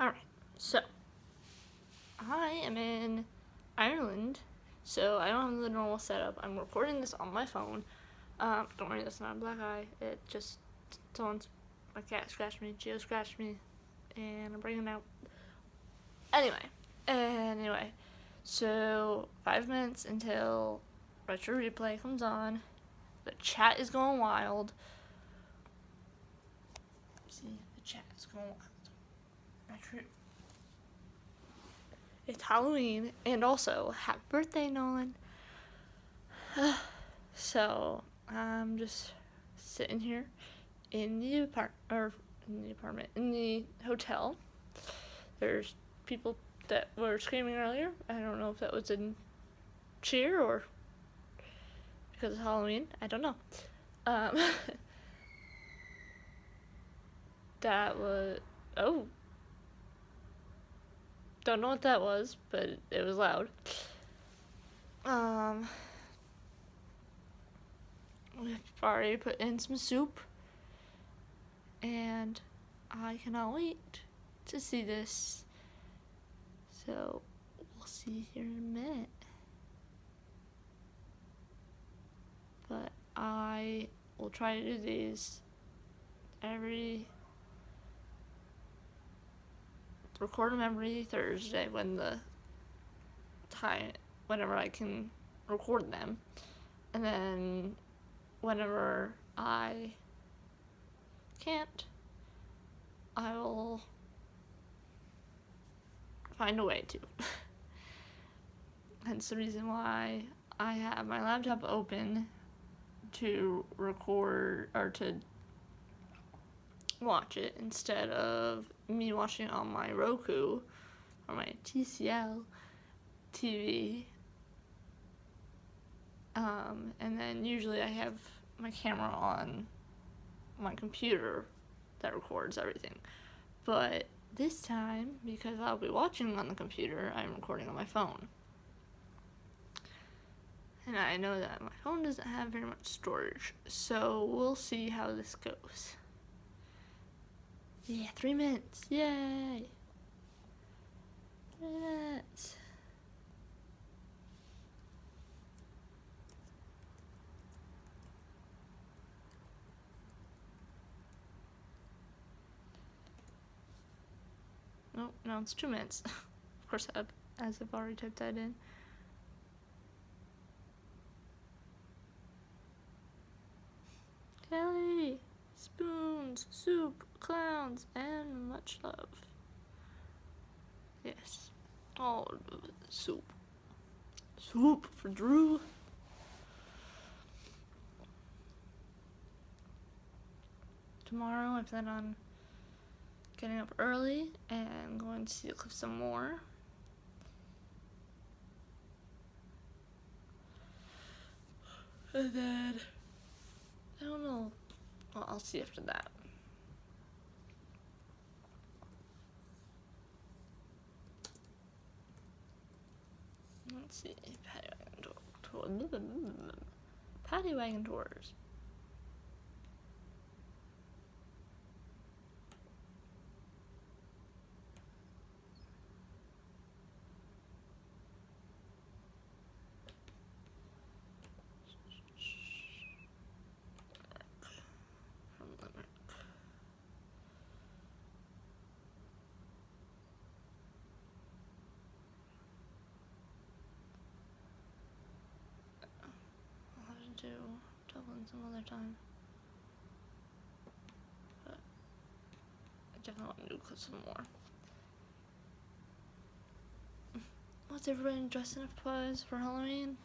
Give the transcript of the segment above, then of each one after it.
Alright, so I am in Ireland, so I don't have the normal setup. I'm recording this on my phone. Don't worry, that's not a black eye. It just, my cat scratched me, Geo scratched me, and I'm bringing it out. Anyway, so 5 minutes until Retro Replay comes on. The chat is going wild. See, the chat is going wild. It's Halloween, and also, happy birthday, Nolan. So, I'm just sitting here in the in the hotel. There's people that were screaming earlier. I don't know if that was in cheer or because it's Halloween. I don't know. That was, don't know what that was, but it was loud. We've already put in some soup, and I cannot wait to see this. So, we'll see here in a minute. But I will try to do these record them every Thursday whenever I can record them. And then whenever I can't, I will find a way to. Hence the reason why I have my laptop open to record or to watch it instead of me watching it on my Roku or my TCL TV. And then usually I have my camera on my computer that records everything. But this time, because I'll be watching on the computer, I'm recording on my phone. And I know that my phone doesn't have very much storage, so we'll see how this goes. Yeah, 3 minutes. Yay! 3 minutes. Nope, no, it's 2 minutes. Of course, as I've already typed that in. Kelly, spoons, soup, clowns, and much love. Yes, all of the soup. Soup for Drew. Tomorrow I plan on getting up early and going to see the cliff some more. And then, I don't know. Well, I'll see after that. Let's see. Paddy wagon tours. To Dublin some other time, but I definitely want to do some more. What's everybody dressing up as for Halloween?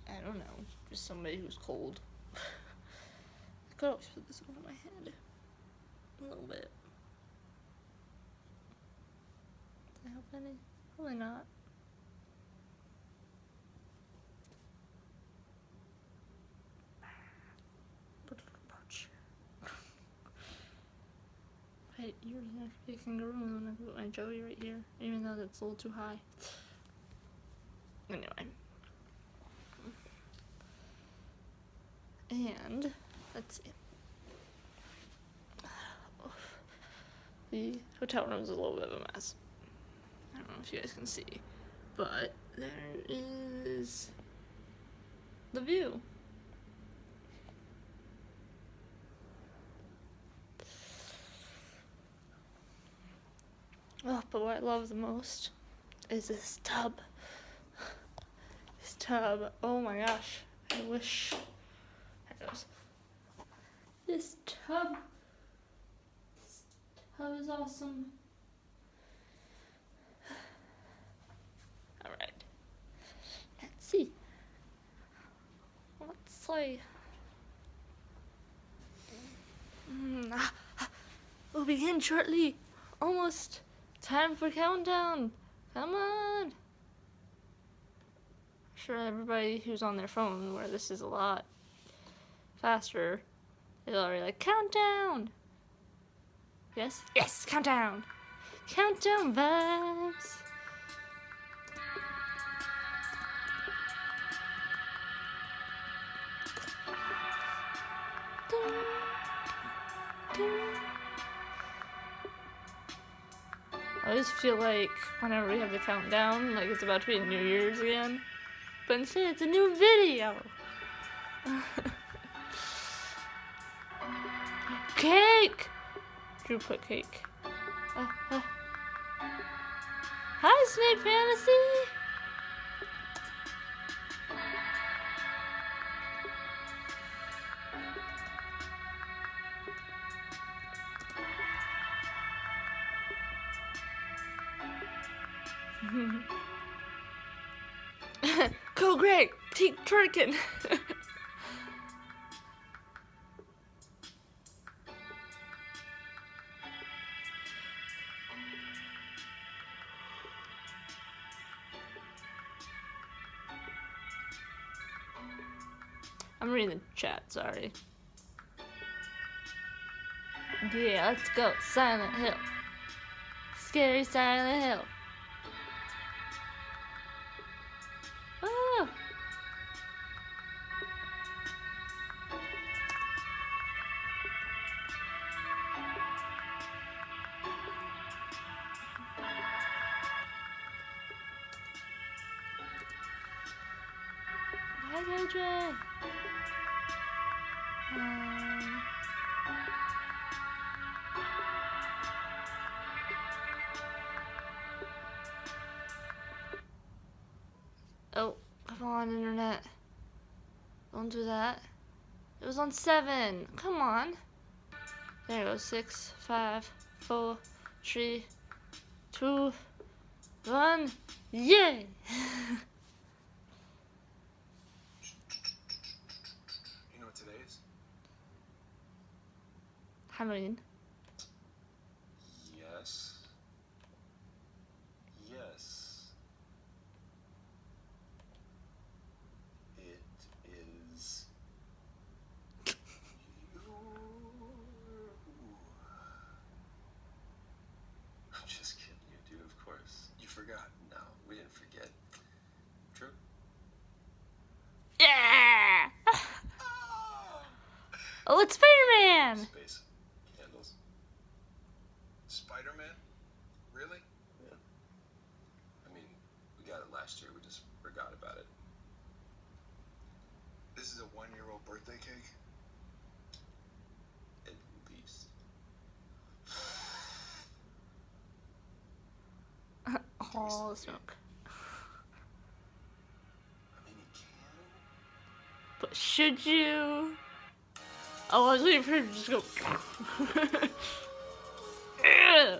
I don't know, just somebody who's cold. I could always put this over my head a little bit. Does that help any? Probably not. Hey, you're gonna be a kangaroo when I put my Joey right here, even though that's a little too high. Anyway. And, let's see. The hotel room is a little bit of a mess. I don't know if you guys can see, but there is the view. Oh, but what I love the most is this tub. This tub. Oh my gosh. I wish. There it goes. This tub. This tub is awesome. Alright. Let's see. Let's play. We'll begin shortly. Almost. Time for countdown. Come on. I'm sure everybody who's on their phone, where this is a lot faster, is already like, countdown. Yes? Yes, countdown. Countdown vibes. Dun, dun. I always feel like whenever we have the countdown, like it's about to be New Year's again. But instead, it's a new video. Cake! Drew put cake. Hi, Snape Fantasy! Go great! Keep twerking! I'm reading the chat, sorry. Yeah, let's go. Silent Hill. Scary Silent Hill. Oh! Hi, JJ. Oh, come on, internet. Don't do that. It was on 7. Come on. There it goes. 6, 5, 4, 3, 2, 1. Yay! You know what today is? Halloween. Yes. Yes. It is. I'm just kidding you, dude, of course. You forgot. No, we didn't forget. True? Yeah! Oh, it's Spider-Man! Space candles. Spider-Man? Really? Yeah. I mean, we got it last year. We just forgot about it. This is a 1-year-old birthday cake? At least. Oh, smoke. I mean, you can. But should you? Oh, I was waiting for him to just go. Ew.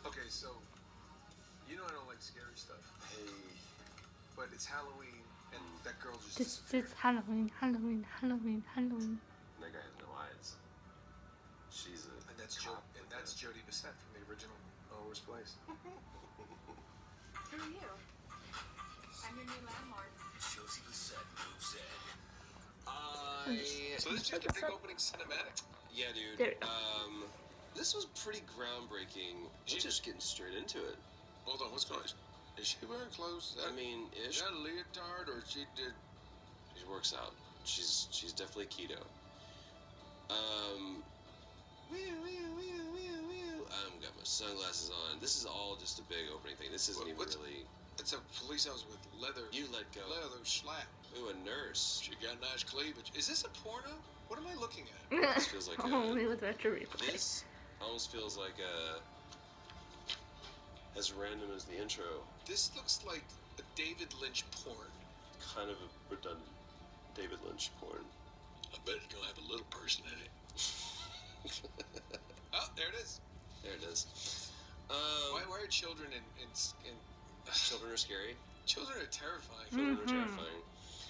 Okay, so, you know I don't like scary stuff. Hey. But it's Halloween, and that girl just This disappeared. is Halloween, Halloween, Halloween, Halloween. That guy has no eyes. She's a And that's cop. that's Jodie Bissett from the original Ower's Place. Who are you? I'm your new landlord. Josie Bissett moves in. So this is just a big opening cinematic. Yeah, dude. There we go. This was pretty groundbreaking. She's just getting straight into it. Hold on, what's going on? Is she wearing clothes? I mean, Is ish. that a leotard or she did? She works out. She's definitely keto. I'm got my sunglasses on. This is all just a big opening thing. This isn't even really. It's a police house with leather. You let go. Leather slap. Ooh, a nurse. She got nice cleavage. Is this a porno? What am I looking at? This feels like Only with retro replay. This almost feels like as random as the intro. This looks like a David Lynch porn. Kind of a redundant David Lynch porn. I bet it's gonna have a little person in it. Oh, there it is. There it is. Why are children in Children are scary. children are terrifying. Children are terrifying.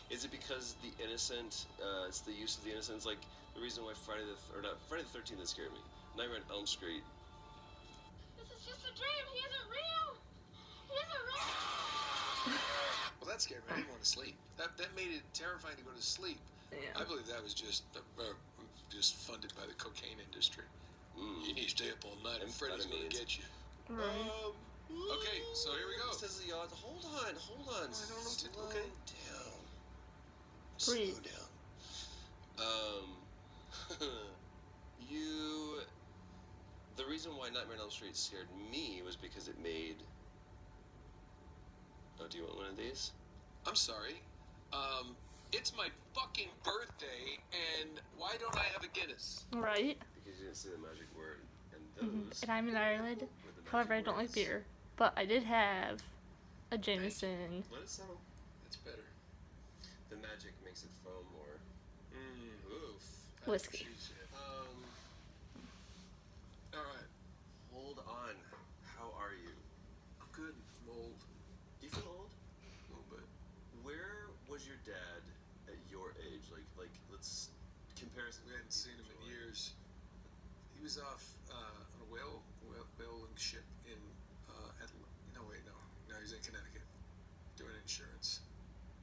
Is it because the innocent? It's the use of the innocent. It's like the reason why Friday the 13th that scared me. Nightmare on Elm Street. This is just a dream. He isn't real. He isn't real. Well, that scared me. I didn't want to sleep. That made it terrifying to go to sleep. Yeah. I believe that was just funded by the cocaine industry. You need to stay up all night. I'm afraid he's gonna get you. Right. Okay, so here we go. Says the odds. Hold on. I don't know what to do. Slow Okay. down. Breathe. Slow down. The reason why Nightmare on Elm Street scared me was because it made. Oh, do you want one of these? I'm sorry. It's my fucking birthday, and why don't I have a Guinness? Right. Because you didn't say the magic word, and those. And I'm in Ireland. were the magic However, I don't like words. beer. But I did have a Jameson. Let it settle. It's better. The magic makes it foam more. Oof. Whiskey. Jeez, yeah. All right. Hold on. How are you? I'm good. I'm old. Do you feel old? A little bit. Where was your dad at your age? Like let's comparison. We hadn't seen him in years. He was off on a whaling ship in no, he's in Connecticut doing insurance.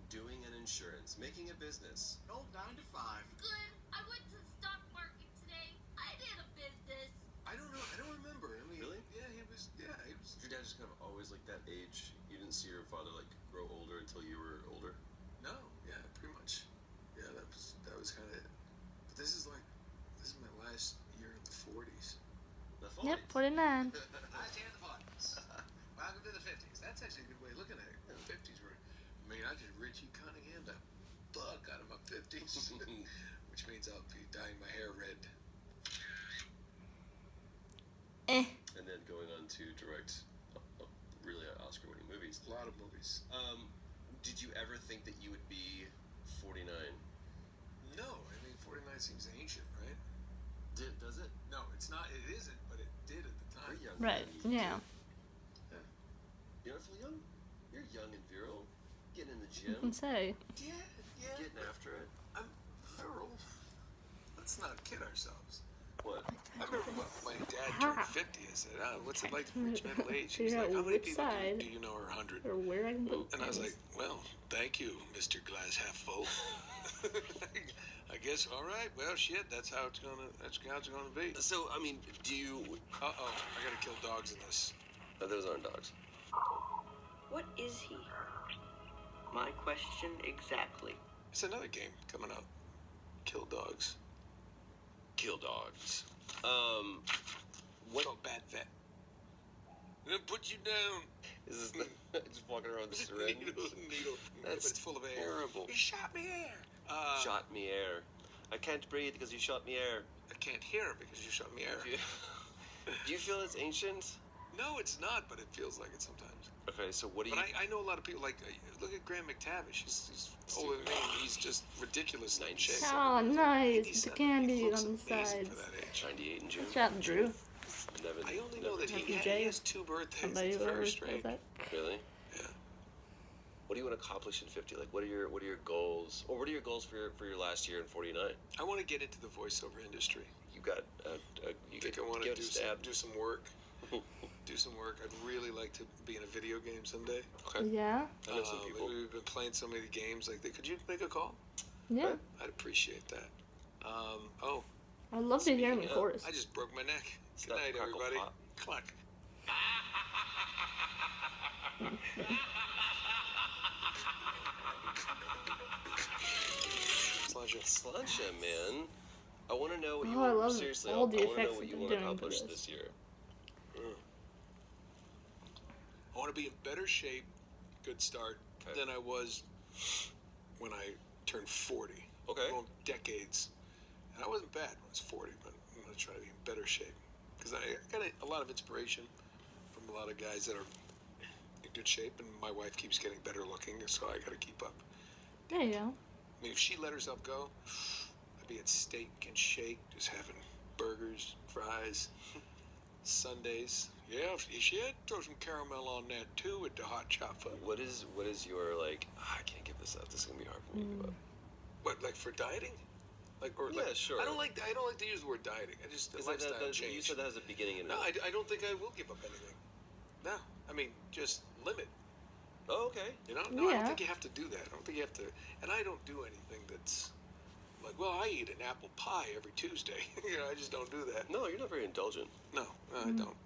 Doing an insurance, making a business. Old 9 to 5. Good. I went to the stock market today. I did a business. I don't know. I don't remember. I mean, Really? Yeah, he was. Was your dad just kind of always like that age? You didn't see your father like grow older until you were older. No, yeah, pretty much. Yeah, that was kind of it. But this is my last year in the 40s. The Yep, 40s. 49. Last year in the 40s. Welcome to the 50s. That's actually a good way of looking at it. The 50s were. I mean, I did Richie Cunningham the fuck out of my 50s, which means I'll be dyeing my hair red. And then going on to direct really Oscar-winning movies. A lot of movies. Did you ever think that you would be 49? No, I mean 49 seems ancient, right? Does it? No, it's not. It isn't, but it did at the time. You're young. Right, yeah. You don't feel young? You're young and virile. Getting in the You can gym. say. Yeah. Getting after it. I'm virile. Let's not kid ourselves. What? I remember when my dad turned 50. I said, what's it like to reach middle age? He's Figure like, out how many which people side do you know are 100? or where I can put And I was things. like, well, thank you, Mr. Glass Half Full. I guess, all right, well, shit, that's how it's gonna be. So, I mean, do you... Uh-oh, I gotta kill dogs in this. Oh, those aren't dogs. What is he? My question exactly. It's another game coming up. Kill dogs. Kill dogs. What? Oh, bad vet. I'm gonna put you down. Is this just walking around with a syringe? Needle. That's It's full of air. horrible. You shot me air. Shot me air. I can't breathe because you shot me air. I can't hear because you shot me air. Do you feel it's ancient? No, it's not, but it feels like it sometimes. Okay, so what do you... But I know a lot of people, like, look at Graham McTavish. He's older than me, and he's just ridiculous in shape. Oh, nice. The 87. candy He looks on the amazing sides. for that age. 98 in June. Good job, Drew. I only know that Happy he Jay. has 2 birthdays. Somebody It's whoever first, says right? that. Really? Yeah. What do you want to accomplish in 50? Like, what are your goals? Or what are your goals for your last year in 49? I want to get into the voiceover industry. You got... I think I want to do some work. Do some work. I'd really like to be in a video game someday. Okay. Yeah? I know some people. We've been playing so many games. Like, could you make a call? Yeah. I'd appreciate that. I'd love to hear him in Speaking of, chorus. I just broke my neck. Good Stop, night, crackle, everybody. pop. Cluck. Slasher. Slancha, man. I want to know what you I want. love Seriously, all I the want to know effects what that you they're want to doing for accomplish this. this year. I want to be in better shape, good start, Okay. than I was when I turned 40. Okay. Going decades. And I wasn't bad when I was 40, but I'm going to try to be in better shape. Because I got a lot of inspiration from a lot of guys that are in good shape, and my wife keeps getting better looking, so I got to keep up. There you go. I mean, if she let herself go, I'd be at Steak and Shake, just having burgers, fries, Sundays. Yeah, if she had throw some caramel on that too with the hot chocolate. What is your like? I can't give this up. This is gonna be hard for me to give up. What, like for dieting? Like, or Yeah, like, sure. I don't like to use the word dieting. I just Because lifestyle change. you said that has a beginning and No, end. I don't think I will give up anything. No, I mean just limit. Oh, okay. You know, no, I Yeah. don't think you have to do that. I don't think you have to. And I don't do anything that's like, well, I eat an apple pie every Tuesday. You know, I just don't do that. No, you're not very indulgent. No, I don't.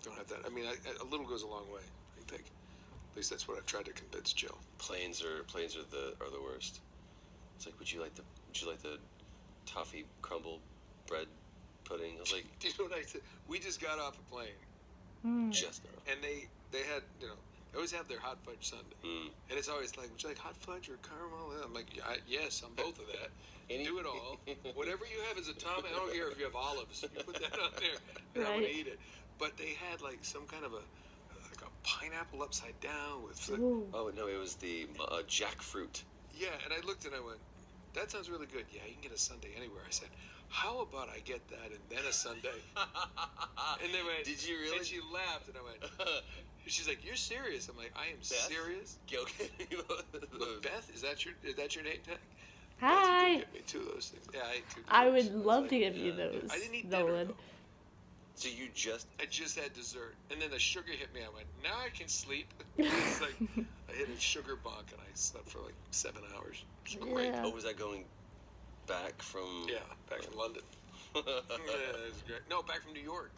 Don't have that. I mean, a little goes a long way. I think. At least that's what I've tried to convince Jill. Planes are the worst. It's like, would you like the toffee crumble bread pudding? I was like, Do you know what I said? We just got off a plane, just no. and they had, you know, they always have their hot fudge sundae, and it's always like, would you like hot fudge or caramel? And I'm like, yes, I'm both of that. Do it all. Whatever you have as a top. I don't care if you have olives. You put that on there, and I'm gonna Right. eat it. But they had like some kind of a pineapple upside down with. Like, Ooh. Oh no, it was the jackfruit. yeah, and I looked and I went, that sounds really good. Yeah, you can get a sundae anywhere. I said, how about I get that and then a sundae? And they went, Did you really? And she laughed, and I went, she's like, you're serious? I'm like, I am serious. Okay. Look, Beth, is that your name tag? Hi. Get me two of those things. Yeah, I ate two. I desserts. would was love like, to give you those, I didn't eat dinner, Nolan. though. So you just I just had dessert, and then the sugar hit me. I went, now I can sleep. It's like I hit a sugar bunk, and I slept for like 7 hours. It was great. Yeah. oh, was that going back from? Yeah, back from London. Yeah, it was great. No, back from New York.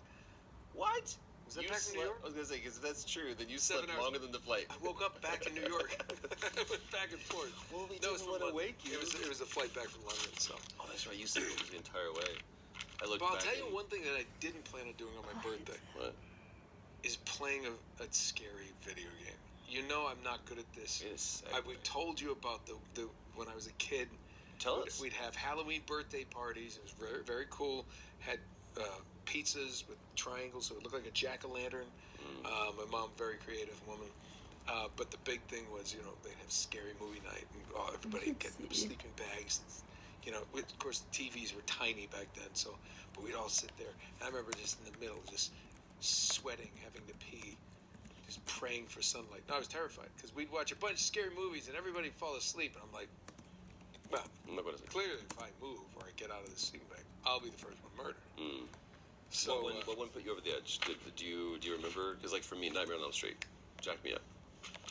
What? Was that You back from New slept- York? I was gonna say, because if that's true, then you 7 slept hours. longer than the flight. I woke up back in New York. I went back and forth. Well, we No, it's didn't from want to London. wake you. It was a flight back from London. So, Oh, that's right. You slept the entire way. I looked but I'll back. tell you and- one thing that I didn't plan on doing on my birthday What? is playing a scary video game. You know, I'm not good at this. Yes. We've told you about the when I was a kid. Tell us. We'd have Halloween birthday parties. It was very, very cool. Had pizzas with triangles, so it looked like a jack-o'-lantern. My mom, very creative woman. But the big thing was, you know, they'd have scary movie night, and everybody get in sleeping bags. You know, of course, the TVs were tiny back then, so, but we'd all sit there. And I remember just in the middle, just sweating, having to pee, just praying for sunlight. No, I was terrified, because we'd watch a bunch of scary movies, and everybody'd fall asleep, and I'm like, well, What is it? clearly, if I move or I get out of the sleeping bag, I'll be the first one murdered. So, What one put you over the edge? Do you remember? Because like for me, Nightmare on Elm Street jacked me up.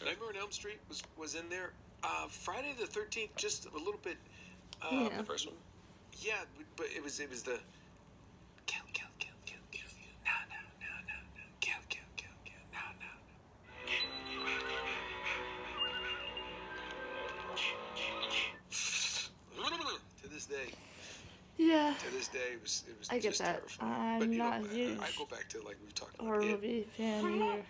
Nightmare on Elm Street was in there. Friday the 13th, just a little bit. Yeah. The first one. Yeah, but it was the kill, kill, kill, kill, kill, no, no, no, no, no, kill, kill, kill, kill, no, no. To this day, Yeah. it was I get just that. terrifying. I'm you not know, a huge I go back to like we've talked about horror it. movie fan either.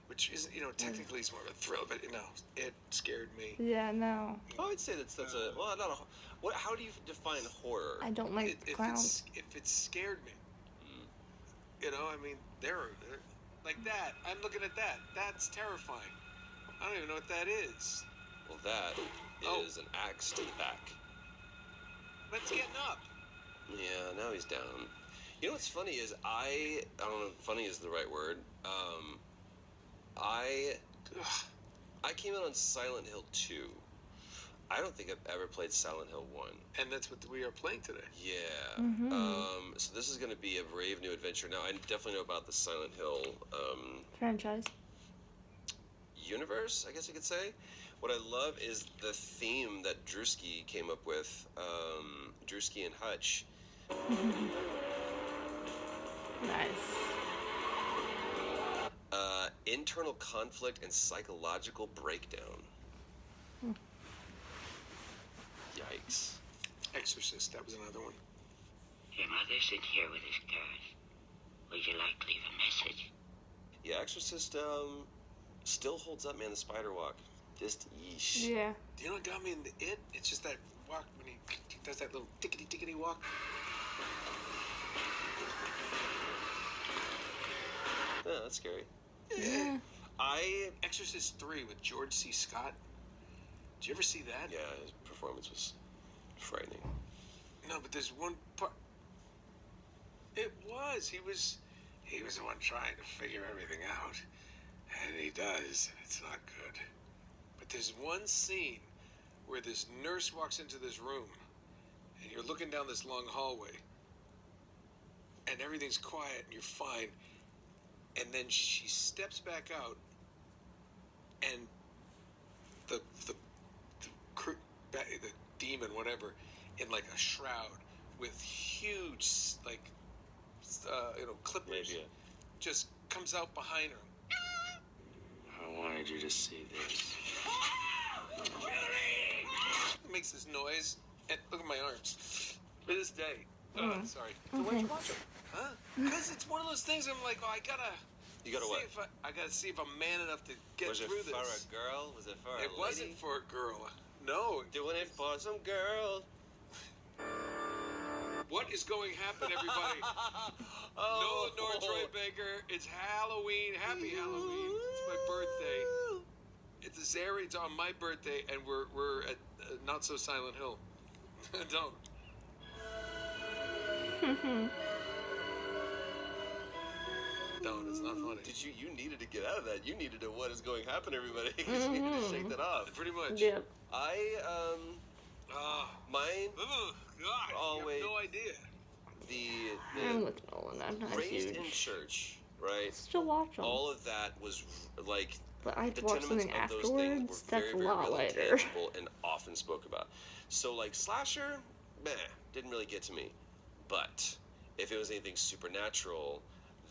Which is, you know, technically it's more of a thrill, but you know, it scared me. Yeah, no. Oh, I'd say that's a well, not a. What? How do you define horror? I don't like clowns. If it scared me, you know, I mean, they're like that. I'm looking at that. That's terrifying. I don't even know what that is. Well, that Oh. is an axe to the back. But it's getting up. Yeah, now he's down. You know what's funny is I don't know if funny is the right word. I came in on Silent Hill 2. I don't think I've ever played Silent Hill 1. And that's what we are playing today. Yeah. Mhm. So this is going to be a brave new adventure. Now, I definitely know about the Silent Hill Franchise. universe, I guess you could say. What I love is the theme that Drewski came up with, Drewski and Hutch. Nice. Internal conflict and psychological breakdown. Exorcist. That was another one. Your mother's in here with his curse. Would you like to leave a message? Yeah, Exorcist still holds up, man. The spider walk, just yeesh. Yeah. Do you know what got me into it? It's just that walk when he does that little tickety walk. Yeah, that's scary. Yeah. Exorcist 3 with George C. Scott. Did you ever see that? Yeah, his performance was frightening. No, but there's one part. It was. He was the one trying to figure everything out. And he does, and it's not good. But there's one scene where this nurse walks into this room, and you're looking down this long hallway, and everything's quiet, and you're fine. And then she steps back out, and the demon, whatever, in like a shroud with huge, like, clippers, Yeah. just comes out behind her. I wanted you to see this. It makes this noise, and look at my arms. To this day. Sorry. Okay. Why'd you watch it? Huh? Because it's one of those things. I'm like, oh, I gotta. You gotta see what? if I gotta see if I'm man enough to get Was it through for this. a girl? Was it for a lady? It wasn't for a girl. No. Doing it for some girl. What is going to happen, everybody? Nolan Nor Troy Baker. It's Halloween. Happy Halloween. It's my birthday. It's on my birthday, and we're at Not So Silent Hill. Don't. Don't. It's not funny. You needed to get out of that. You needed to what is going to happen, everybody, because you needed to shake that off. Pretty much. Yep. Mine Oh, God. always You have no idea. I'm with Nolan. I'm not raised huge. in church, right? Still watch them. All of that was like But I had the to watch tenements something of those things afterwards. were That's very, a very lot real and later. tangible and often spoke about. So like slasher, meh, didn't really get to me. But if it was anything supernatural,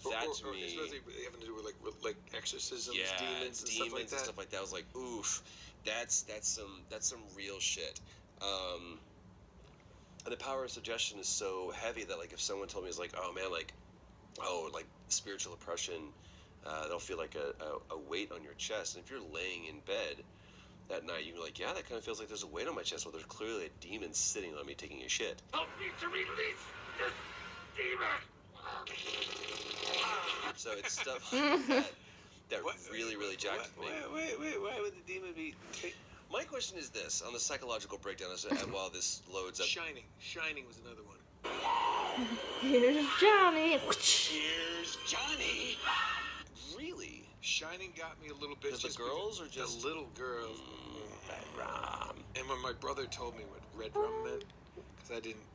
that to me, especially having to do with like exorcisms, yeah, demons, and stuff like that. I was like, oof, that's some real shit. And the power of suggestion is so heavy that like if someone told me it's like, oh man, like spiritual oppression, they'll feel like a weight on your chest. And if you're laying in bed that night, you're like, yeah, that kind of feels like there's a weight on my chest. Well, there's clearly a demon sitting on me taking a shit. Help me to release this demon! So it's stuff like that really, really jacked me. Wait, why would the demon be... My question is this, on the psychological breakdown, while this loads up. Shining was another one. Here's Johnny. Here's Johnny. Really? Shining got me a little bit. Just the girls or just... The little girls. Red rum. And when my brother told me what red rum meant, because I didn't...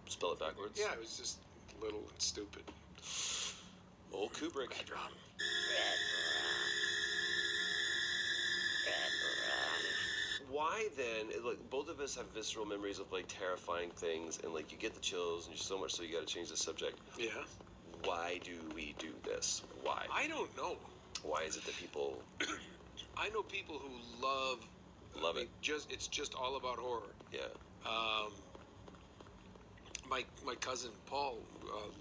Spell it backwards? Yeah, I was just little and stupid. Old Kubrick. Red rum. Why then, like, both of us have visceral memories of, like, terrifying things, and, like, you get the chills, and so much so you gotta change the subject. Yeah. Why do we do this? Why? I don't know. Why is it that people... I know people who love it. It's just all about horror. Yeah. My cousin Paul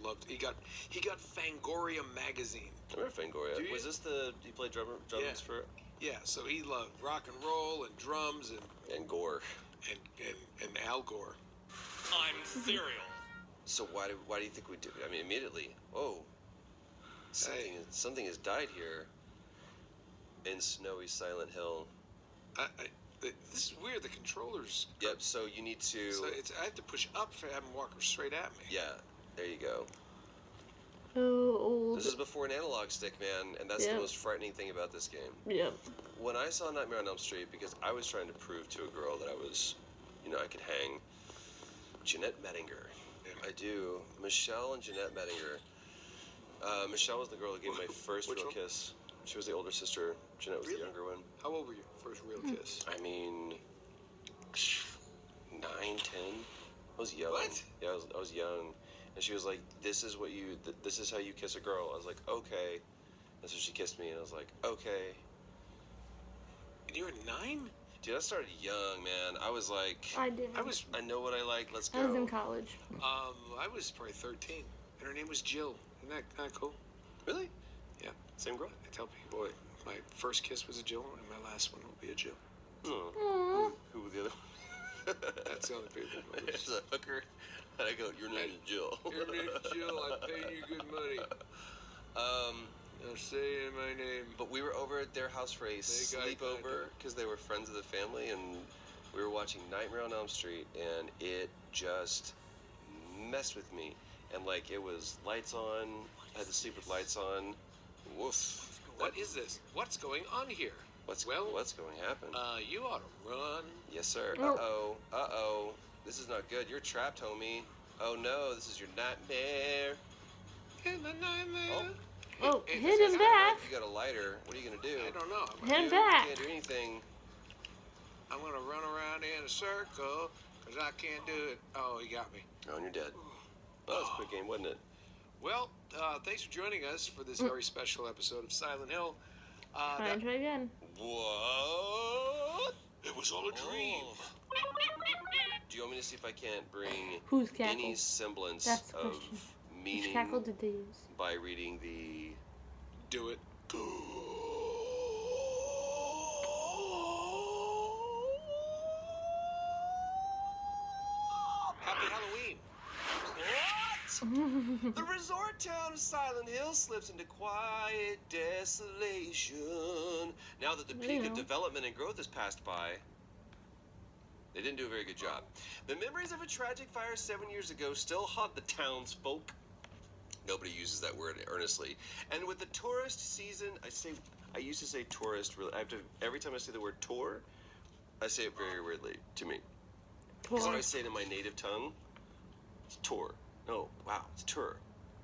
loved. He got Fangoria magazine. I remember Fangoria. Do you? Was this he played drums Yeah. for... Yeah, so he loved rock and roll and drums And gore. and Al Gore. I'm cereal. So why do you think we do? I mean, immediately, whoa, something has died here in snowy Silent Hill. This is weird. The controllers. Yep. So you need to. So I have to push up for have him walk straight at me. Yeah. There you go. Oh, This is before an analog stick, man, and that's the Yep. most frightening thing about this game. Yep. When I saw Nightmare on Elm Street, because I was trying to prove to a girl that I was, I could hang. Jeanette Mettinger. I do. Michelle and Jeanette Mettinger. Michelle was the girl who gave me my first Which real one? kiss. She was the older sister. Jeanette was Really? the younger one. How old were you? First real kiss. I mean, 9, 10. I was young. What? Yeah, I was young. And she was like, this is how you kiss a girl. I was like, okay. And so she kissed me, and I was like, okay. And you were 9? Dude, I started young, man. I was like, I didn't. I know what I like. Let's go. I was in college. I was probably 13, and her name was Jill. Isn't that kind of cool? Really? Yeah. Same girl? I tell people, boy, my first kiss was a Jill, and my last one will be a Jill. Oh. Aww. Who was the other one? That's the only people. There's a hooker. And I go, your name is Jill. Your name's Jill. I'm paying you good money. Now say my name. But we were over at their house for a sleepover because they were friends of the family, and we were watching Nightmare on Elm Street, and it just messed with me. And like it was lights on, I had to sleep with lights on. Woof. What is this? What's going on here? What's going to happen? You ought to run. Yes, sir. Oh. Uh-oh. This is not good. You're trapped, homie. Oh no, this is your nightmare. In the nightmare. Oh, Hey, hit him back. You got a lighter. What are you gonna do? I don't know. Hit him You back. can't do anything. I'm gonna run around in a circle because I can't do it. Oh, he got me. Oh, and you're dead. Well, that was a quick game, wasn't it? Well, thanks for joining us for this very special episode of Silent Hill. Try and try again. What? It was all a dream. Oh. Do you want me to see if I can't bring Who's cackled? any semblance That's the of question. Which meaning cackle did they use? by reading the... Do it. Happy Halloween. What? The resort town of Silent Hill slips into quiet desolation. Now that the peak of development and growth has passed by, they didn't do a very good job. The memories of a tragic fire 7 years ago still haunt the townsfolk. Nobody uses that word earnestly. And with the tourist season, I used to say tourist. Really, every time I say the word tour, I say it very weirdly to me. Because when I say it in my native tongue, it's tour. No, wow, it's tour.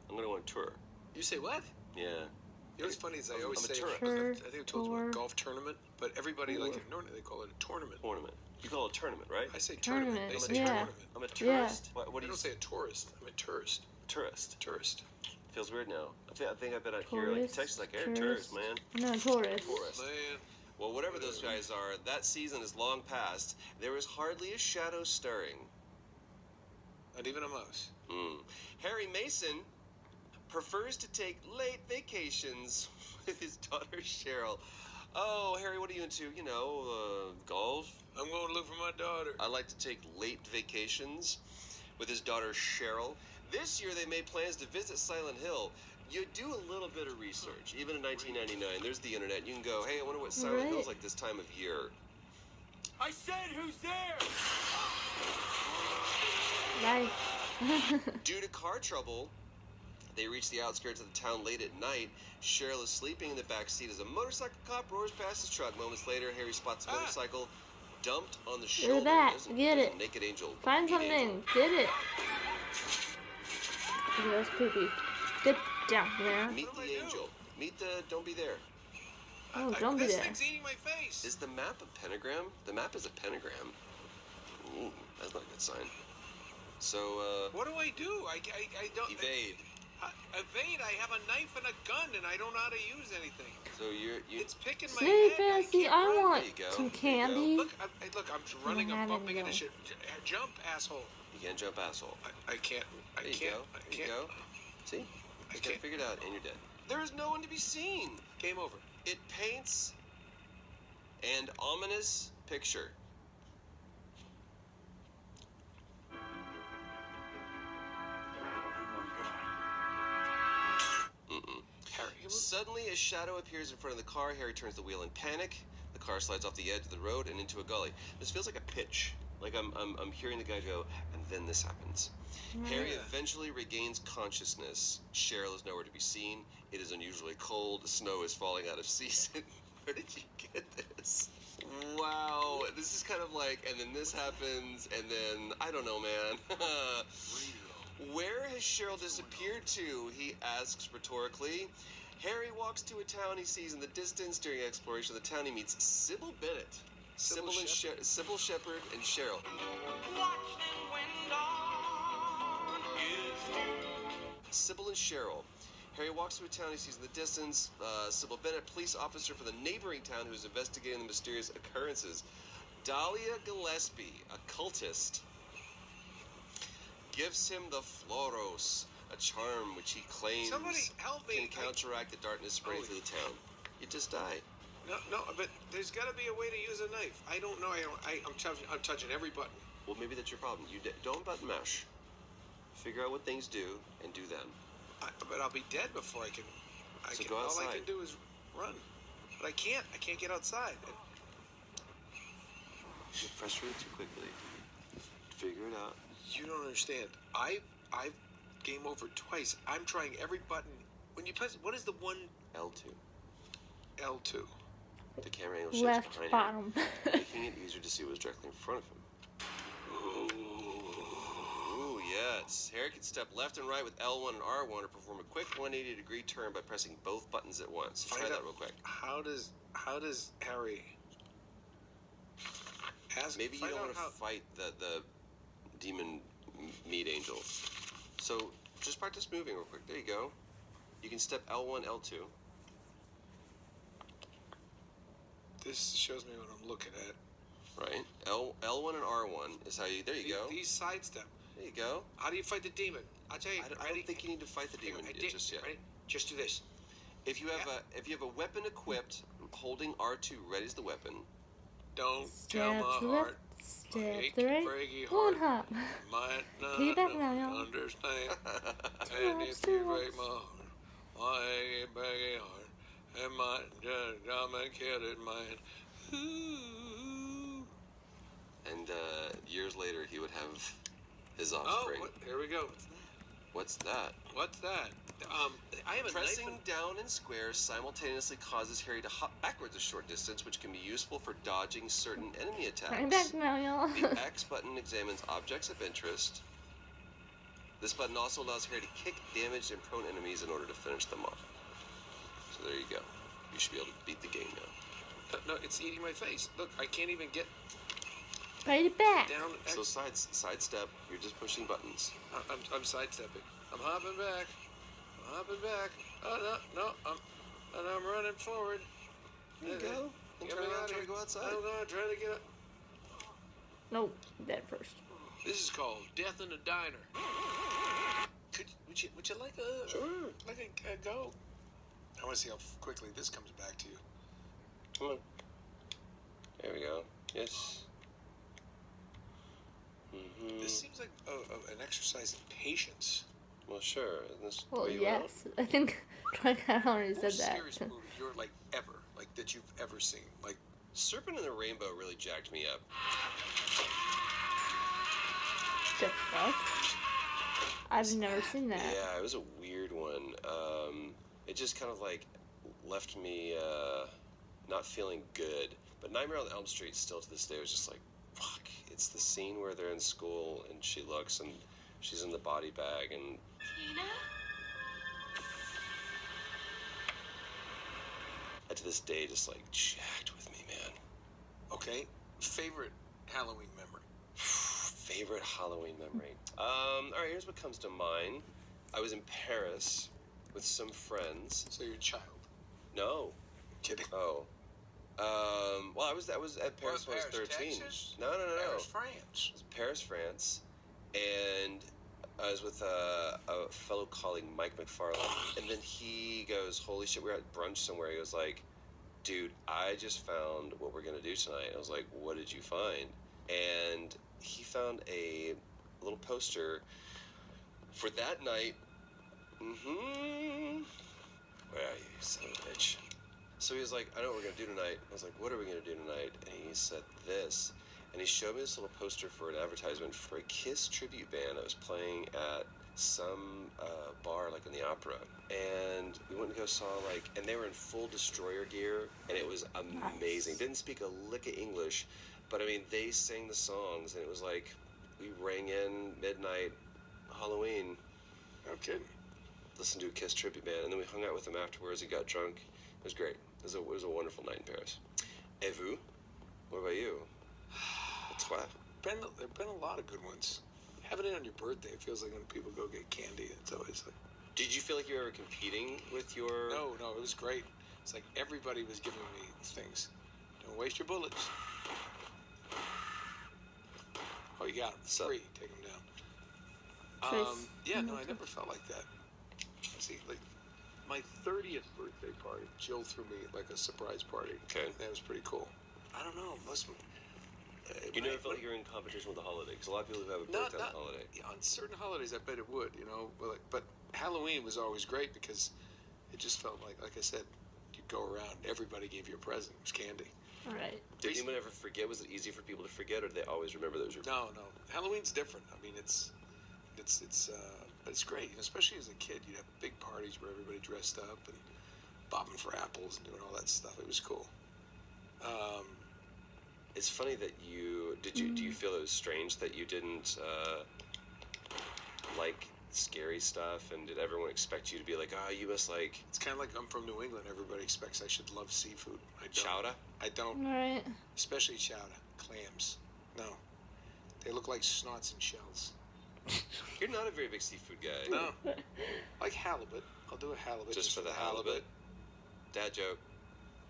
I'm gonna go on tour. You say what? Yeah. You know what's funny is I always I'm a say, tourist. I think I told you about golf tournament, but everybody normally they call it a tournament. Tournament. You call it a tournament, right? I say tournament. They say yeah. tournament. I'm a tourist. What I do you don't say a tourist. I'm a tourist. Tourist. Tourist. Feels weird now. I think I've been out here like Texas, like, hey, tourist, man. No, tourist. Tourist. Man. Well, whatever those guys are, that season is long past. There is hardly a shadow stirring. Not even a mouse. Harry Mason prefers to take late vacations with his daughter Cheryl. Oh, Harry, what are you into? You know, golf? I'm going to look for my daughter. I like to take late vacations with his daughter Cheryl. This year they made plans to visit Silent Hill. You do a little bit of research. Even in 1999, there's the internet. You can go, hey, I wonder what Silent Hill's like this time of year. I said, who's there? Nice. Due to car trouble, they reach the outskirts of the town late at night. Cheryl is sleeping in the back seat as a motorcycle cop roars past his truck. Moments later, Harry spots a motorcycle dumped on the shoulder. Look at that. There's Get there's it. a naked angel. Find Meat something. angel. Get it. Okay, that's creepy. Get down there. Meet the angel. Meet the. Don't be there. Oh, don't be This there. thing's eating my face. Is the map a pentagram? The map is a pentagram. Ooh, that's not a good sign. So, What do? I don't. evade. Evade. I have a knife and a gun, and I don't know how to use anything. So you. It's picking my Sleep, head. Fancy. can't I run. want There you go. some There you go. candy. Look, I'm running. I'm have bumping any, into though. shit. Jump, asshole. You can't jump, asshole. I can't. I There you can't. go. I There you can't. go. See? I You can't can't. figure it out, and you're dead. There is no one to be seen. Game over. It paints an ominous picture. Harry. Suddenly, a shadow appears in front of the car. Harry turns the wheel in panic. The car slides off the edge of the road and into a gully. This feels like a pitch. Like I'm hearing the guy go, and then this happens. Harry eventually regains consciousness. Cheryl is nowhere to be seen. It is unusually cold. Snow is falling out of season. Where did you get this? Wow, this is kind of like, and then this happens, and then, I don't know, man. Where has Cheryl disappeared to? He asks rhetorically. Harry walks to a town he sees in the distance. During exploration of the town, he meets Sybil Bennett. Sybil Shepherd and Cheryl. Sybil and Cheryl. Harry walks to a town he sees in the distance. Sybil Bennett, police officer for the neighboring town who is investigating the mysterious occurrences. Dahlia Gillespie, a cultist, gives him the Floros, a charm which he claims Somebody help me. can counteract the darkness spreading through the town. You just die. No, but there's got to be a way to use a knife. I don't know. I'm touching every button. Well, maybe that's your problem. Don't button mash. Figure out what things do and do them. But I'll be dead before I can. Go outside. All I can do is run. But I can't. I can't get outside. You're frustrated too quickly. Figure it out. You don't understand. I've game over twice. I'm trying every button. When you press, what is the one? L2. L2. The camera angle shifts Left behind bottom. him, making it easier to see what was directly in front of him. Ooh, yes. Harry can step left and right with L1 and R1 or perform a quick 180-degree turn by pressing both buttons at once. Try that real quick. How does Harry? Maybe you don't want to fight the demon meat angel. So just practice moving real quick. There you go. You can step L1, L2. This shows me what I'm looking at. Right. L1 and R1 is how you. There you go. These sidestep. There you go. How do you fight the demon? I'll tell you. I don't think you need to fight the demon just yet. Ready? Just do this. If you have a weapon equipped, holding R2 ready as the weapon. Don't tell my Step heart. step Ache, three, breaky one heart. hop. Might not Take it back now, y'all. understand. Two And hops, if you two break hops. my heart, my achy, breaky heart, and my I'm a kid man. Ooh. And years later, he would have his Oh, offspring. here we go. What's that? What's that? I have a Pressing knife. down and square simultaneously causes Harry to hop backwards a short distance, which can be useful for dodging certain enemy attacks. I'm back now, y'all. The X button examines objects of interest. This button also allows Harry to kick damaged and prone enemies in order to finish them off. So there you go. You should be able to beat the game now. No, it's eating my face. Look, I can't even get Fight it back. down. So sidestep, you're just pushing buttons. I'm sidestepping. I'm hopping back. I'm hopping back. Oh no, I'm running forward. There you go. And Get turn me around, out of try to here. go outside. I'm gonna try to get up. No, dead first. This is called Death in the Diner. Would you like a a go? I want to see how quickly this comes back to you. Come on. There we go. Yes. This seems like an exercise in patience. Well, sure. Isn't this the Well, way you want? yes. I think Troy kind of already said Most that. scariest movie you're like ever, like that you've ever seen, like. Serpent in the Rainbow really jacked me up. The fuck? I've never seen that. Yeah, it was a weird one. It just kind of like left me not feeling good. But Nightmare on Elm Street still to this day was just like, fuck. It's the scene where they're in school and she looks and she's in the body bag and Tina? to this day just like jacked with me, man. Okay, favorite Halloween memory. Favorite Halloween memory. All right, here's what comes to mind. I was in Paris with some friends. So you're a child. No. Kidding. Oh. Well, I was at Paris when I was 13. Texas? No. Paris, France. It was Paris, France, and I was with a fellow colleague, Mike McFarlane, and then he goes, "Holy shit, we were at brunch somewhere." He was like, "Dude, I just found what we're gonna do tonight." I was like, "What did you find?" And he found a little poster for that night. Where are you, son of a bitch? So he was like, "I know what we're gonna do tonight." I was like, "What are we gonna do tonight?" And he said this, and he showed me this little poster for an advertisement for a Kiss tribute band that was playing at some bar, like in the opera. And we went and go saw and they were in full Destroyer gear, and it was amazing. Nice. Didn't speak a lick of English, but I mean, they sang the songs, and it was like we rang in midnight, Halloween. Okay. Listened to a Kiss tribute band, and then we hung out with them afterwards. He got drunk. It was great. It was a wonderful night in Paris. Et vous? What about you? Toi? There've been a lot of good ones. Having it on your birthday, it feels like when people go get candy, it's always like. Did you feel like you were ever competing with your... No, it was great. It's like everybody was giving me things. Don't waste your bullets. you got them. So- Free. Take them down. Trace, Yeah, no, I okay. never felt like that. See, like, my 30th birthday party, Jill threw me, like, a surprise party. Okay. That was pretty cool. I don't know. You never felt like you're in competition with the holiday, because a lot of people who have a birthday on the holiday. Yeah, on certain holidays, I bet it would, but Halloween was always great because it just felt like I said, you'd go around, everybody gave you a present. It was candy. Right. Did anyone ever forget? Was it easy for people to forget, or did they always remember those? No. Halloween's different. I mean, but it's great. Especially as a kid, you'd have big parties where everybody dressed up and bobbing for apples and doing all that stuff. It was cool. It's funny that do you feel it was strange that you didn't like scary stuff, and did everyone expect you to be like, you must like... It's kind of like I'm from New England. Everybody expects I should love seafood. I don't. Chowder? I don't. Right. Especially chowder. Clams. No. They look like snots and shells. You're not a very big seafood guy. No. Like halibut. I'll do a halibut. Just for the halibut? Dad joke.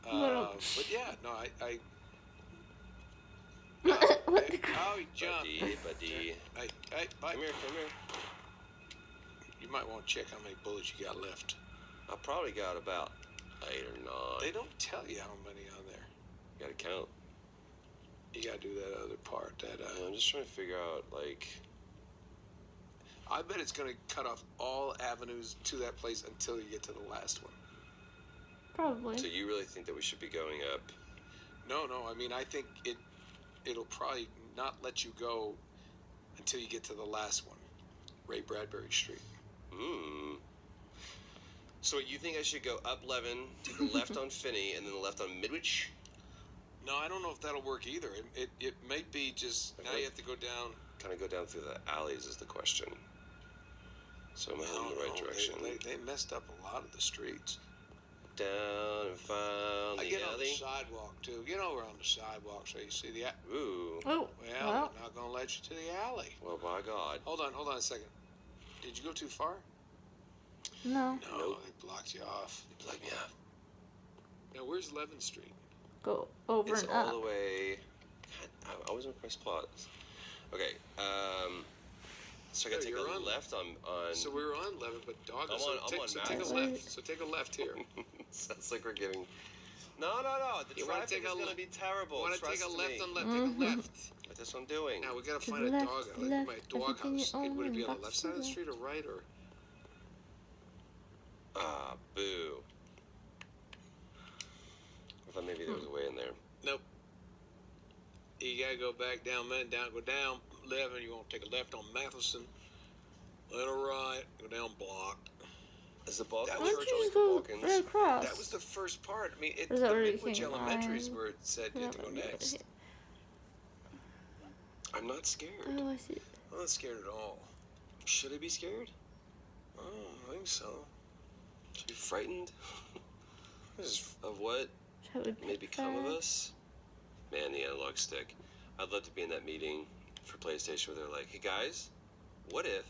But yeah, no, I What the oh, he jumped. Buddy. Hey, bye. Come here. You might want to check how many bullets you got left. I probably got about 8 or 9. They don't tell you how many on there. You gotta count. You gotta do that other part. I'm just trying to figure out, like... I bet it's gonna cut off all avenues to that place until you get to the last one. Probably. So you really think that we should be going up? No. I mean, I think it'll probably not let you go until you get to the last one, Ray Bradbury Street. So you think I should go up Levin, to the left on Finney, and then the left on Midwich? No, I don't know if that'll work either. It may be just now you have to go down. Kind of go down through the alleys is the question. So am I heading in the right direction? They messed up a lot of the streets. Down and found I the get on the alley. sidewalk too. Get over on the sidewalk so you see the. Ooh. Oh. Well, they're not gonna let you to the alley. Well, by God. Hold on a second. Did you go too far? No. No, Nope. they blocked you off. Like, yeah. Now where's 11th Street? Go over It's and all up. the way. God, I always make my spots. Okay. So I gotta take you're a on- left on. So we were on 11, but dog. I'm so on- I'm take, on so Mass. take a left. So take a left here. Sounds like we're giving. No. The You wanna traffic take is a gonna le- be terrible. Want to take Trust a left me. on left? Take a left. That's what I'm doing. Now we gotta To find the a left, dog. to the Like left, my everything dog house. you own Would it be in on the box left to side of the the- street or right or? Ah, boo. I thought maybe there was a way in there. Nope. You gotta go back down, man. Go down 11. You want to take a left on Matheson. Then a right. Go down Block. Is the Balkans That Why was don't Church you always just the go Balkans? right across? That was the first part. I mean, Is the that where you Midwich came Elementary is line? where it said you had to go Yeah, next. I'm not scared. Oh, I see. I'm not scared at all. Should I be scared? I don't think so. Should I be frightened? Of what Shall we may pick become of that? us? Man, the analog stick. I'd love to be in that meeting for PlayStation where they're like, hey guys, what if...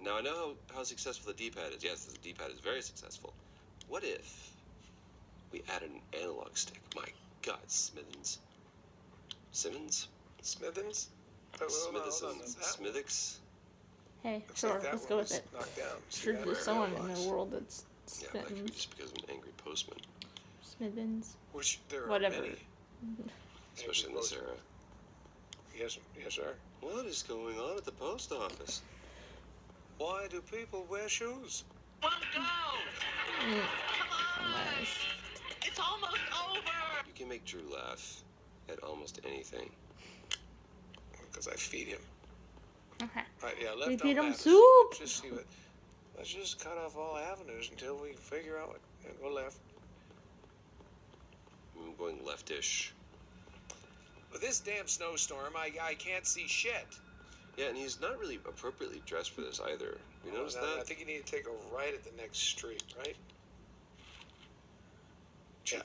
Now I know how successful the D-pad is. Yes, the D-pad is very successful. What if we added an analog stick? My God, Smithens. Simmons? Smithens? Oh, Smithix? Hey, Looks sure, like that let's one go with was it. knocked down. See Sure, that? there's someone in Mailbox. the world that's Yeah, that could be Smithens. just because of an angry postman. Smithens. Which there are Whatever. many. Especially in this era. Yes, sir. What is going on at the post office? Why do people wear shoes? One go! Mm, Come on! nice. It's almost over! You can make Drew laugh at almost anything. Because I feed him. Okay. Right, yeah, left We on feed him Madison. soup. Just see what. Let's just cut off all avenues until we figure out what. Yeah, go left. I'm going leftish. With this damn snowstorm, I can't see shit. Yeah, and he's not really appropriately dressed for this either. You notice I that? think you need to take a right at the next street, right? Yeah.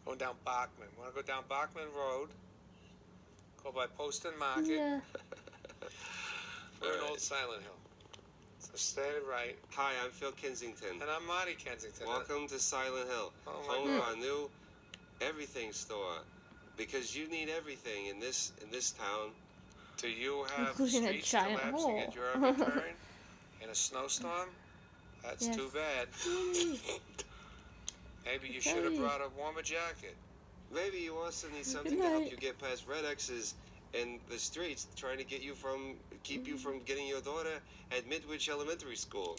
Going down Bachman. Want to go down Bachman Road? Go by Poston Market. Yeah. We're in Alright. Old Silent Hill. So stay right. Hi, I'm Phil Kensington. And I'm Marty Kensington. Welcome to Silent Hill, Oh my home God. of our new everything store. because you need everything in this town. Do you have Including a streets giant collapsing hole. at your every turn in a snowstorm? That's Yes. too bad. Maybe you should have brought a warmer jacket. Maybe you also need something Good to help night. you get past Red X's and the streets trying to keep you from getting your daughter at Midwich Elementary School.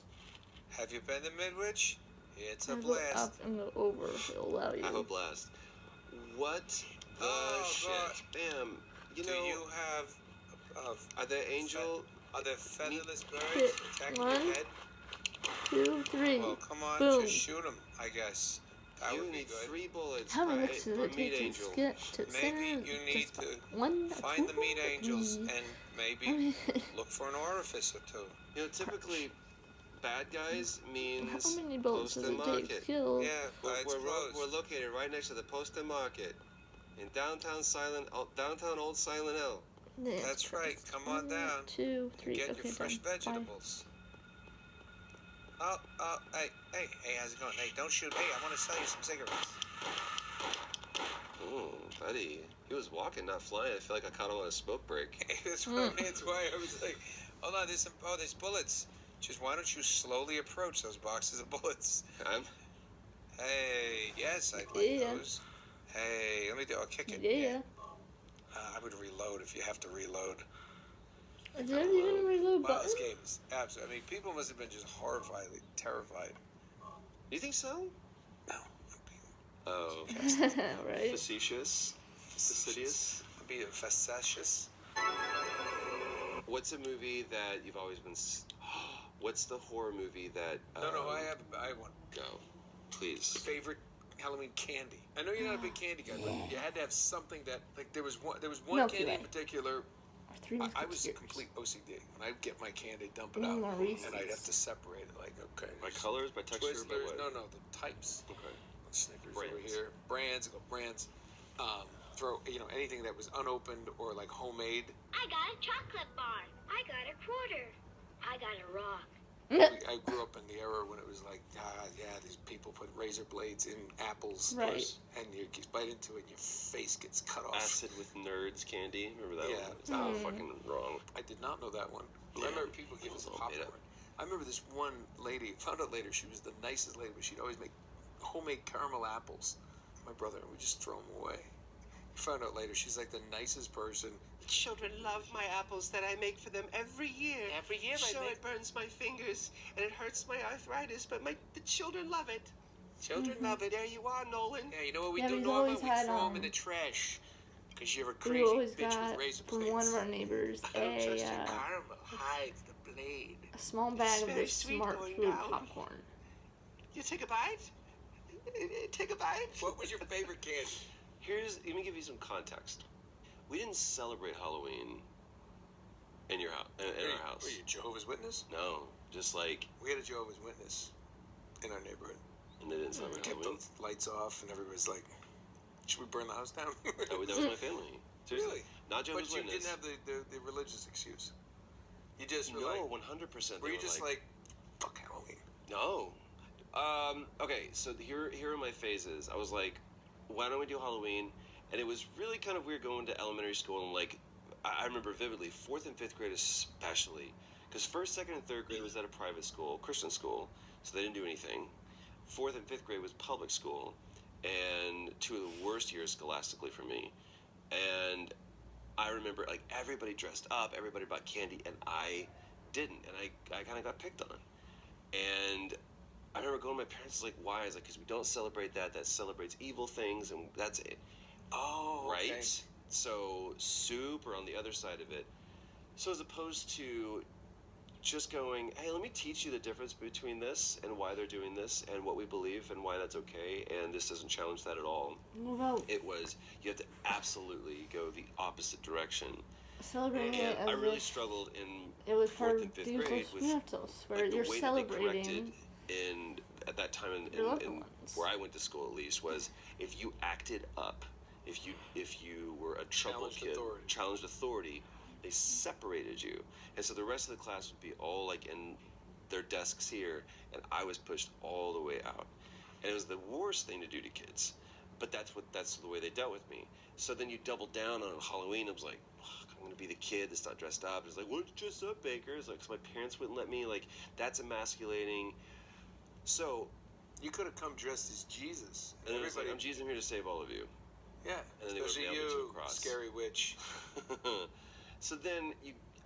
Have you been to Midwich? It's a I go blast. up and go over. It'll allow you. I hope blast. What the shit? God. Bam. Do you have Are there are there featherless birds Hit attacking one. your head? 2, 3. Well, come on, Boom. just shoot them, I guess. That You would be need good. 3 bullets How many per licks does it meat take to angel. get to Maybe center? you need Just to one, find the two, meat angels three. and maybe I mean, look for an orifice or two. You know, typically, bad guys how means many bullets post does and it take to market. kill? Yeah, but it's close. We're located right next to the Post and Market in downtown Old Silent Hill. That's right. Come on 1, down. 2, 3. Get Okay, your fresh done. Bye. vegetables. Hey, how's it going? Hey, don't shoot. Hey, I want to sell you some cigarettes. Oh, buddy. He was walking, not flying. I feel like I caught him on a smoke break. That's why I was like, hold on, there's bullets. Just why don't you slowly approach those boxes of bullets? Hey, yes, I like Yeah. those. Hey, I'll kick it. Yeah. I would reload if you have to reload. Is there even a reload Wow, button? this game is absolutely. I mean, people must have been just horrifiedly terrified. You think so? No, Oh, Right? facetious. Fastidious. I'm being facetious. What's a movie that you've always been? What's the horror movie that? No, I have one. Go, please. Favorite Halloween candy. I know you're not a big candy guy, but you had to have something that, like, there was one Milky candy Way. in particular. Or 3 I was a Musketeers. complete OCD. When I'd get my candy, dump it Mm, out, Reese's. and I'd have to separate it. Like, okay, By colors, by texture, by Twizzlers. what? No, the types. Okay. Snickers Brands. over here. Brands. Throw anything that was unopened or like homemade. I got a chocolate bar. I got a quarter. I got a rock. I grew up in the era when it was like, these people put razor blades in apples, Right. and you bite into it, and your face gets cut off. Acid with Nerds candy. Remember that Yeah. one? It's all fucking wrong. I did not know that one. Yeah. I remember people giving us It was all made popcorn. I remember this one lady. Found out later she was the nicest lady, but she'd always make homemade caramel apples. My brother and we just throw them away. Found out later she's like the nicest person. Children love my apples that I make for them every year. Every year, Sure, it burns my fingers and it hurts my arthritis, but the children love it. Children love it. There you are, Nolan. Yeah, you know what we Yeah, do, but he's Norma? always We had, throw them in the trash. Because you're a We crazy always bitch with got razor from blades. one of our neighbors I don't trust your a karma. Hides the blade. small bag of very their sweet smart going food down. popcorn. You take a bite? Take a bite? What was your favorite candy? Let me give you some context. We didn't celebrate Halloween in your house. In our house. Were you a Jehovah's Witness? No, just like, We had a Jehovah's Witness in our neighborhood. and they didn't celebrate Kept Halloween. the lights off, and everybody's like, "Should we burn the house down?" That was my family. Seriously. Really? Not Jehovah's But you Witness. didn't have the religious excuse. You just were No, like, 100%. were they you just like, fuck Halloween? No. Okay, so here are my phases. I was like, why don't we do Halloween? And it was really kind of weird going to elementary school and like, I remember vividly, 4th and 5th grade especially, because 1st, 2nd, and 3rd grade was at a private school, Christian school, so they didn't do anything. 4th and 5th grade was public school, and 2 of the worst years scholastically for me. And I remember like everybody dressed up, everybody bought candy, and I didn't, and I kind of got picked on. And I remember going to my parents like, why? I was like, because we don't celebrate that. That celebrates evil things, and that's it. Oh, Right? okay. So soup or on the other side of it. So as opposed to just going, hey, let me teach you the difference between this and why they're doing this and what we believe and why that's okay, and this doesn't challenge that at all. What about It was, you have to absolutely go the opposite direction. celebrating it And as I really if struggled in it was part 4th of and 5th Dios grade los with Muertos, where like the you're way that they corrected celebrating at that time your loved in ones. where I went to school at least was if you acted up, if you were a trouble Challenged kid, authority. challenged authority, they separated you, and so the rest of the class would be all like in their desks here, and I was pushed all the way out, and it was the worst thing to do to kids. but that's the way they dealt with me. So then you double down on Halloween. I was like, fuck, I'm gonna be the kid that's not dressed up. It's like, what's dressed up, Baker? It's like, 'cause my parents wouldn't let me. Like, that's emasculating. So, You could have come dressed as Jesus. and it was like, I'm Jesus, I'm here to save all of you. Yeah. And then they would Especially nail me to a you, cross. scary witch. So then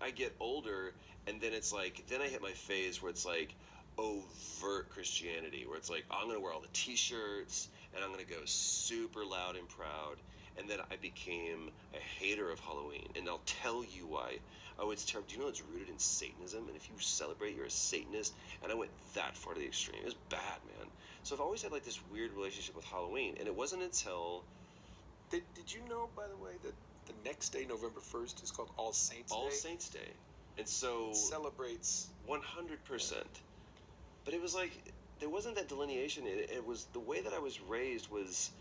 I get older, and then it's like, then I hit my phase where it's like overt Christianity, where it's like, I'm gonna wear all the T-shirts, and I'm gonna go super loud and proud. And then I became a hater of Halloween, and I'll tell you why. Oh, it's terrible. Do you know it's rooted in Satanism? And if you celebrate, you're a Satanist. And I went that far to the extreme. It was bad, man. So I've always had like this weird relationship with Halloween, and it wasn't until Did you know, by the way, that the next day, November 1st, is called All Saints Day? All Saints Day. And so It celebrates. 100%. But it was like, there wasn't that delineation. It was, the way that I was raised was,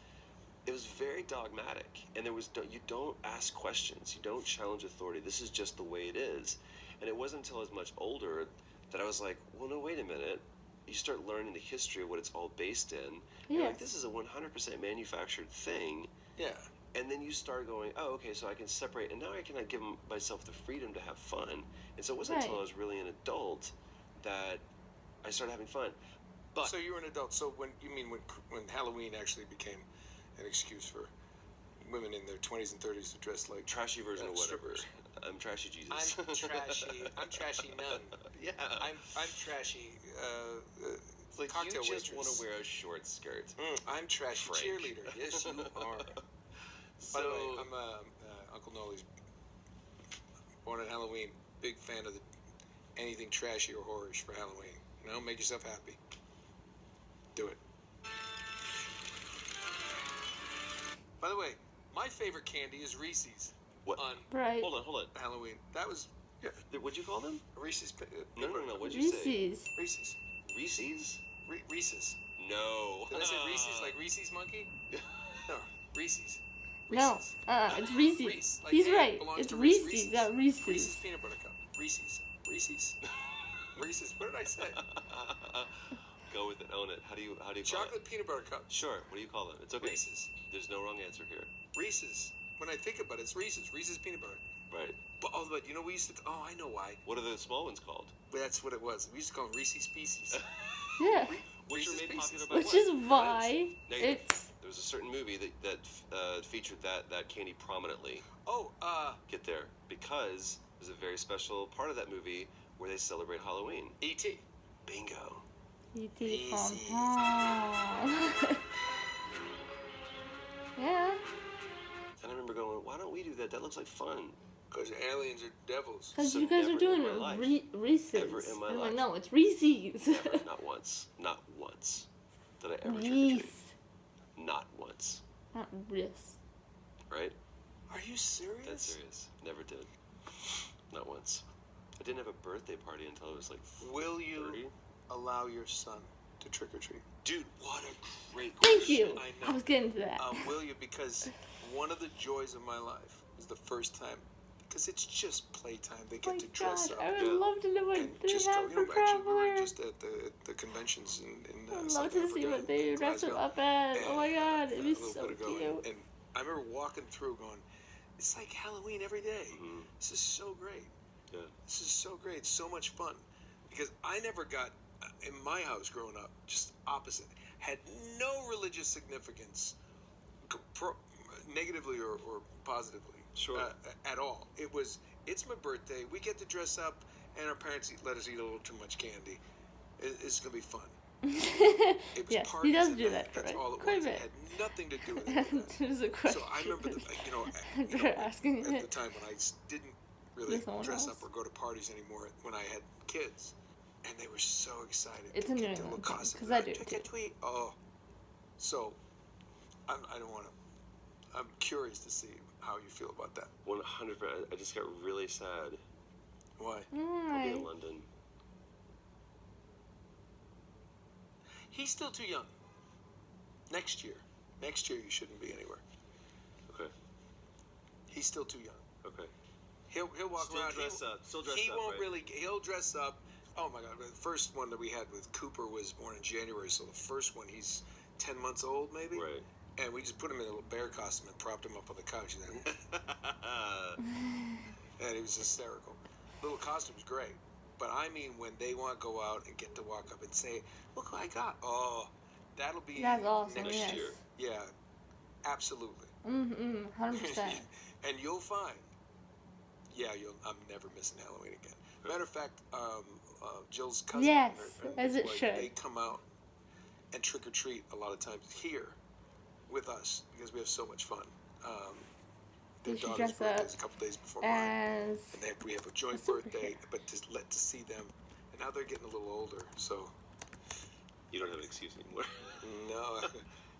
it was very dogmatic. And there was, you don't ask questions. You don't challenge authority. This is just the way it is. And it wasn't until I was much older that I was like, well, no, wait a minute. You start learning the history of what it's all based in. You're like, this is a 100% manufactured thing. Yeah. And then you start going, oh, okay, so I can separate, and now I can give myself the freedom to have fun. And so it wasn't until I was really an adult that I started having fun. But So you were an adult. So when Halloween actually became an excuse for women in their 20s and 30s to dress like trashy version of whatever. strippers. I'm trashy Jesus. I'm trashy. I'm trashy nun. Yeah. I'm trashy. It's like, cocktail you just waitress. want to wear a short skirt. I'm trashy Frank. cheerleader. Yes, you are. So, By the way, I'm Uncle Nolly's born on Halloween. Big fan of anything trashy or horrorish for Halloween. You know, make yourself happy. Do it. By the way, my favorite candy is Reese's. What? On Right. hold on. Halloween. That was What'd you call them? Reese's. No. What'd you say? Reese's. Reese's. Reese's? Reese's. No. Did I say Reese's like Reese's monkey? No, Reese's. No. Reese's. It's Reese's. Reese, like He's A right. belongs It's to Reese. Reese's, not Reese's. Reese's peanut butter cup. Reese's. Reese's. Reese's. What did I say? Go with it. Own it. How do you call Chocolate it? peanut butter cup. Sure. What do you call it? It's okay. Reese's. There's no wrong answer here. Reese's. When I think about it, it's Reese's. Reese's peanut butter. Right. But you know, we used to. Oh, I know why. What are the small ones called? That's what it was. We used to call them Reese's Pieces. Yeah. Which were Reese's made Pieces. popular by Which what? is Friends. why Negative. it's. There was a certain movie that featured that candy prominently. Oh, Get there, because there's a very special part of that movie where they celebrate Halloween. E.T. Bingo. E.T. from Easy. home. Yeah. And I remember going, why don't we do that? That looks like fun. Because aliens are devils. Because So you guys never are doing in my life. Reese's. Ever in my I'm like, life. no, it's Reese's. Never, not once. Not once. Did I ever trick or treat? Reese. Not once. Not Reese. Right? Are you serious? That's serious. Never did. Not once. I didn't have a birthday party until I was like Will you 30. allow your son to trick or treat? Dude, what a great Thank question. you. I know. I was getting to that. Will you? Because one of the joys of my life is the first time, because it's just playtime. They Oh get my to dress God, up. I would Yeah. love to know what And they just have for actually, we were traveler. just at the conventions in I'd South love to see Africa, what they in dress him Glasgow. up as. Oh my God, it'd a be little so bit ago, cute. and I remember walking through going, it's like Halloween every day. Mhm. This is so great. Yeah. This is so great. It's so much fun. Because I never got, in my house growing up, just opposite. Had no religious significance, negatively or positively. Sure. At all. It's my birthday. We get to dress up, and our parents let us eat a little too much candy. It's going to be fun. It was Yes, he parties does and do that That's quite- all it quite a was. It bit. had nothing to do with any of that. There's a question. So I remember, You're asking at it. the time when I didn't really With someone dress else? up or go to parties anymore when I had kids, and they were so excited. It's to a New get their England little thing, costumes 'cause I on. do Trick too. or treat. Oh, so I don't want to. I'm curious to see how you feel about that. 100%. I just got really sad. Why? I'll be Why? in London. He's still too young. Next year you shouldn't be anywhere. Okay. He's still too young. Okay. He'll walk Still around. dress up. Still dress He up, won't right? really. He'll dress up. Oh my God! The first one that we had with Cooper was born in January, so the first one he's 10 months old maybe. Right. and we just put him in a little bear costume and propped him up on the couch. And he was hysterical. Little costume's great, but I mean when they want to go out and get to walk up and say, "Look what I got!" Oh, that'll be That's awesome. next Yes. year. Yeah, absolutely. 100%. And you'll find, I'm never missing Halloween again. Matter of fact, Jill's cousin Yes, and as his it wife, should. they come out and trick or treat a lot of times here with us because we have so much fun. Their You should daughter's dress birthday up is a couple days before mine, as and we have a joint a superhero. birthday. But to see them, and now they're getting a little older, so You don't have an excuse anymore. no,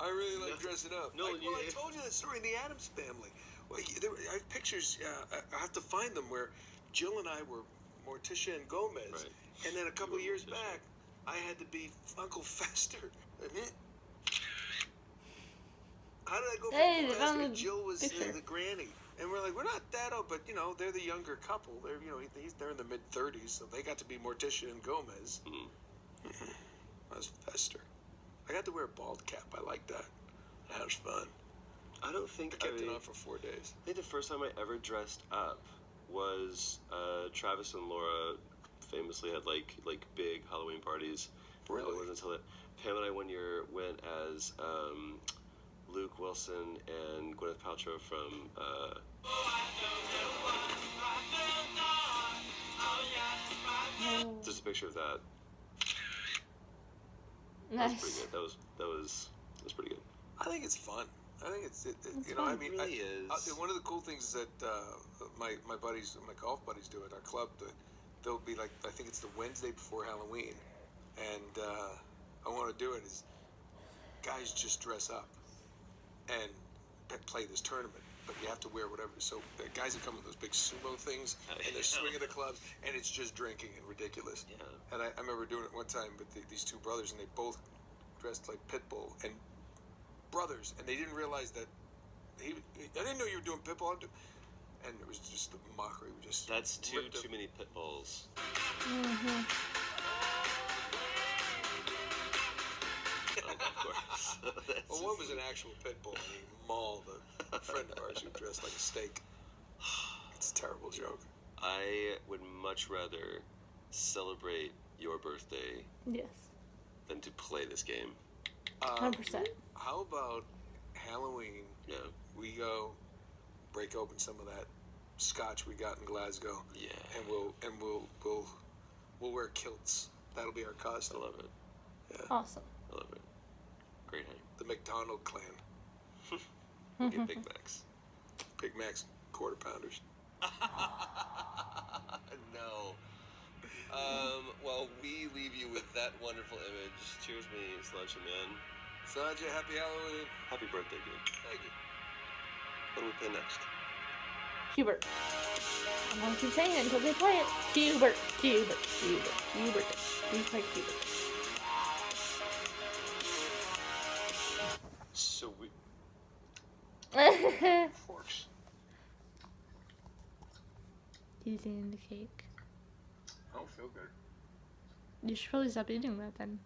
I really like dressing up. No, I told you that story in the Addams Family. Well, I have pictures. I have to find them where Jill and I were Morticia and Gomez, Right. and then a couple were years Morticia. back, I had to be Uncle Fester. How did I go from Hey, Uncle they found Fester? the Jill was picture. the granny, and we're like, we're not that old, but they're the younger couple. They're they're in the mid-30s, so they got to be Morticia and Gomez. Mhm. I was Fester. I got to wear a bald cap. I like that. That was fun. I don't think I kept it on for 4 days. I think the first time I ever dressed up was Travis and Laura famously had like big Halloween parties. Really? It wasn't until that Pam and I one year went as Luke Wilson and Gwyneth Paltrow from just a picture of that. That was pretty Nice. good. That was pretty good. I think it's fun. I think it's It's I fun. mean, It really is. one of the cool things is that my buddies, my golf buddies, do at our club. That they'll be like, I think it's the Wednesday before Halloween, and I want to do it. Is guys just dress up and play this tournament, but you have to wear whatever. So the guys that come with those big sumo things, and they're swinging the clubs, and it's just drinking and ridiculous. Yeah. And I remember doing it one time with these two brothers, and they both dressed like Pitbull and brothers, and they didn't realize that I didn't know you were doing Pitbull, and it was just the mockery. We just That's too ripped him. many pit bulls. Of course. Well, one was an actual pit bull, and he mauled a friend of ours who dressed like a steak. It's a terrible joke. I would much rather celebrate your birthday Yes. than to play this game. 100%. How about Halloween? Yeah. We go break open some of that scotch we got in Glasgow, Yeah. and we'll wear kilts. That'll be our I costume. love it. Awesome. I love it. Great hang. The McDonald clan, We'll get Big Macs. Big Macs, quarter pounders. No. Well, we leave you with that wonderful image. Cheers me, Slouchy Man. Sanjay, happy Halloween. Happy birthday, dude. Thank you. What do we play next? Hubert. I'm gonna keep saying it until they play it. Hubert. Hubert. Hubert. Hubert. We play Hubert. So we... Forks. He's eating the cake. I don't feel good. You should probably stop eating that then.